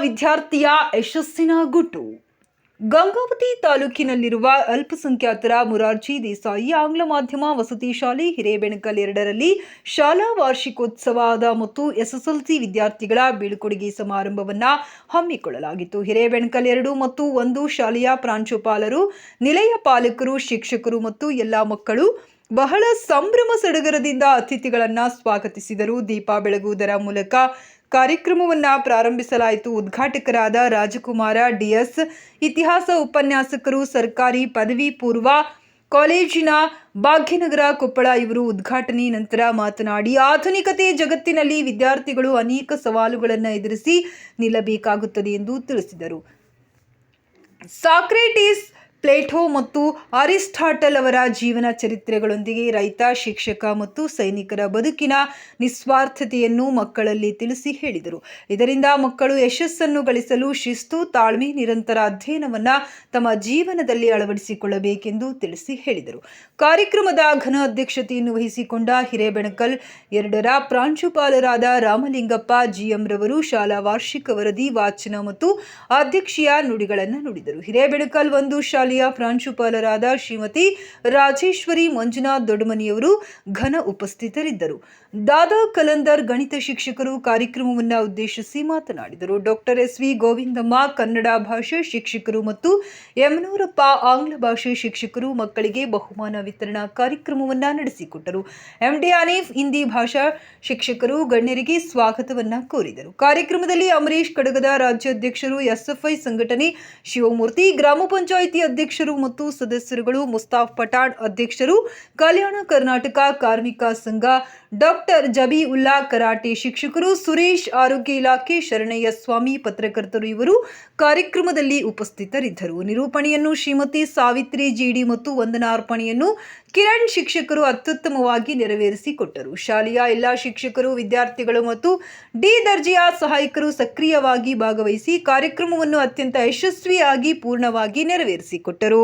ವಿದ್ಯಾರ್ಥಿಯ ಯಶಸ್ಸಿನ ಗುಟ್ಟು. ಗಂಗಾವತಿ ತಾಲೂಕಿನಲ್ಲಿರುವ ಅಲ್ಪಸಂಖ್ಯಾತರ ಮೊರಾರ್ಜಿ ದೇಸಾಯಿ ಆಂಗ್ಲ ಮಾಧ್ಯಮ ವಸತಿ ಶಾಲೆ ಹಿರೇಬೆಣಕಲ್ 2ರಲ್ಲಿ ಶಾಲಾ ವಾರ್ಷಿಕೋತ್ಸವದ ಮತ್ತು ಎಸ್ಎಸ್ಎಲ್ಸಿ ವಿದ್ಯಾರ್ಥಿಗಳ ಬೀಳ್ಕೊಡುಗೆ ಸಮಾರಂಭವನ್ನು ಹಮ್ಮಿಕೊಳ್ಳಲಾಗಿತ್ತು. ಹಿರೇಬೆಣಕಲ್ 2 ಮತ್ತು 1 ಶಾಲೆಯ ಪ್ರಾಂಶುಪಾಲರು, ನಿಲಯ ಪಾಲಕರು, ಶಿಕ್ಷಕರು ಮತ್ತು ಎಲ್ಲ ಮಕ್ಕಳು ಬಹಳ ಸಂಭ್ರಮ ಸಡಗರದಿಂದ ಅತಿಥಿಗಳನ್ನು ಸ್ವಾಗತಿಸಿದರು. ದೀಪ ಬೆಳಗುವುದರ ಮೂಲಕ ಕಾರ್ಯಕ್ರಮವನ್ನು ಪ್ರಾರಂಭಿಸಲಾಯಿತು. ಉದ್ಘಾಟಕರಾದ ರಾಜಕುಮಾರ ಡಿಎಸ್, ಇತಿಹಾಸ ಉಪನ್ಯಾಸಕರು, ಸರ್ಕಾರಿ ಪದವಿ ಪೂರ್ವ ಕಾಲೇಜಿನ ಭಾಗ್ಯನಗರ ಕೊಪ್ಪಳ ಇವರು ಉದ್ಘಾಟನೆ ನಂತರ ಮಾತನಾಡಿ, ಆಧುನಿಕತೆ ಜಗತ್ತಿನಲ್ಲಿ ವಿದ್ಯಾರ್ಥಿಗಳು ಅನೇಕ ಸವಾಲುಗಳನ್ನು ಎದುರಿಸಿ ನಿಲ್ಲಬೇಕಾಗುತ್ತದೆ ಎಂದು ತಿಳಿಸಿದರು. ಸಾಕ್ರೆಟಿಸ್, ಪ್ಲೇಟೋ ಮತ್ತು ಅರಿಸ್ಟಾಟಲ್ ಅವರ ಜೀವನ ಚರಿತ್ರೆಗಳೊಂದಿಗೆ ರೈತ, ಶಿಕ್ಷಕ ಮತ್ತು ಸೈನಿಕರ ಬದುಕಿನ ನಿಸ್ವಾರ್ಥತೆಯನ್ನು ಮಕ್ಕಳಲ್ಲಿ ತಿಳಿಸಿ ಹೇಳಿದರು. ಇದರಿಂದ ಮಕ್ಕಳು ಯಶಸ್ಸನ್ನು ಗಳಿಸಲು ಶಿಸ್ತು, ತಾಳ್ಮೆ, ನಿರಂತರ ಅಧ್ಯಯನವನ್ನು ತಮ್ಮ ಜೀವನದಲ್ಲಿ ಅಳವಡಿಸಿಕೊಳ್ಳಬೇಕೆಂದು ತಿಳಿಸಿ ಹೇಳಿದರು. ಕಾರ್ಯಕ್ರಮದ ಘನ ಅಧ್ಯಕ್ಷತೆಯನ್ನು ವಹಿಸಿಕೊಂಡ ಹಿರೇಬೆಣಕಲ್ 2ರ ಪ್ರಾಂಶುಪಾಲರಾದ ರಾಮಲಿಂಗಪ್ಪ ಜಿಎಂ ರವರು ಶಾಲಾ ವಾರ್ಷಿಕ ವರದಿ ವಾಚನ ಮತ್ತು ಅಧ್ಯಕ್ಷೀಯ ನುಡಿಗಳನ್ನು ನುಡಿದರು. ಹಿರೇಬೆಣಕಲ್ 1 ಶಾಲೆಯ ಪ್ರಾಂಶುಪಾಲರಾದ ಶ್ರೀಮತಿ ರಾಜೇಶ್ವರಿ ಮಂಜುನಾಥ್ ದೊಡ್ಡಮನಿಯವರು ಘನ ಉಪಸ್ಥಿತರಿದ್ದರು. ದಾದಾ ಕಲಂದರ್ ಗಣಿತ ಶಿಕ್ಷಕರು ಕಾರ್ಯಕ್ರಮವನ್ನು ಉದ್ದೇಶಿಸಿ ಮಾತನಾಡಿದರು. Doctor SV. ಗೋವಿಂದಮ್ಮ ಕನ್ನಡ ಭಾಷೆ ಶಿಕ್ಷಕರು ಮತ್ತು ಯಮನೂರಪ್ಪ ಆಂಗ್ಲ ಭಾಷೆ ಶಿಕ್ಷಕರು ಮಕ್ಕಳಿಗೆ ಬಹುಮಾನ ವಿತರಣಾ ಕಾರ್ಯಕ್ರಮವನ್ನು ನಡೆಸಿಕೊಟ್ಟರು. ಎಂಡಿ ಹನೀಫ್ ಹಿಂದಿ ಭಾಷಾ ಶಿಕ್ಷಕರು ಗಣ್ಯರಿಗೆ ಸ್ವಾಗತವನ್ನ ಕೋರಿದರು. ಕಾರ್ಯಕ್ರಮದಲ್ಲಿ ಅಮರೀಶ್ ಕಡಗದ ರಾಜ್ಯಾಧ್ಯಕ್ಷರು, ಎಸ್ಎಫ್ಐ ಸಂಘಟನೆ ಶಿವಮೂರ್ತಿ, ಗ್ರಾಮ ಪಂಚಾಯಿತಿ ಅಧ್ಯಕ್ಷರು ಮತ್ತು ಸದಸ್ಯರುಗಳು, ಮುಸ್ತಾಫ್ ಪಠಾಣ್ ಅಧ್ಯಕ್ಷರು, ಕಲ್ಯಾಣ ಕರ್ನಾಟಕ ಕಾರ್ಮಿಕ ಸಂಘ, ಡಾಕ್ಟರ್ ಜಬೀಉಲ್ಲಾ ಕರಾಟೆ ಶಿಕ್ಷಕರು, ಸುರೇಶ್ ಆರೋಗ್ಯ ಇಲಾಖೆ, ಶರಣಯ್ಯ ಸ್ವಾಮಿ ಪತ್ರಕರ್ತರು ಇವರು ಕಾರ್ಯಕ್ರಮದಲ್ಲಿ ಉಪಸ್ಥಿತರಿದ್ದರು. ನಿರೂಪಣೆಯನ್ನು ಶ್ರೀಮತಿ ಸಾವಿತ್ರಿ ಜಿಡಿ ಮತ್ತು ವಂದನಾರ್ಪಣೆಯನ್ನು ಕಿರಣ್ ಶಿಕ್ಷಕರು ಅತ್ಯುತ್ತಮವಾಗಿ ನೆರವೇರಿಸಿಕೊಟ್ಟರು. ಶಾಲೆಯ ಎಲ್ಲ ಶಿಕ್ಷಕರು, ವಿದ್ಯಾರ್ಥಿಗಳು ಮತ್ತು ಡಿ ದರ್ಜೆಯ ಸಹಾಯಕರು ಸಕ್ರಿಯವಾಗಿ ಭಾಗವಹಿಸಿ ಕಾರ್ಯಕ್ರಮವನ್ನು ಅತ್ಯಂತ ಯಶಸ್ವಿಯಾಗಿ ಪೂರ್ಣವಾಗಿ ನೆರವೇರಿಸಿಕೊಟ್ಟರು.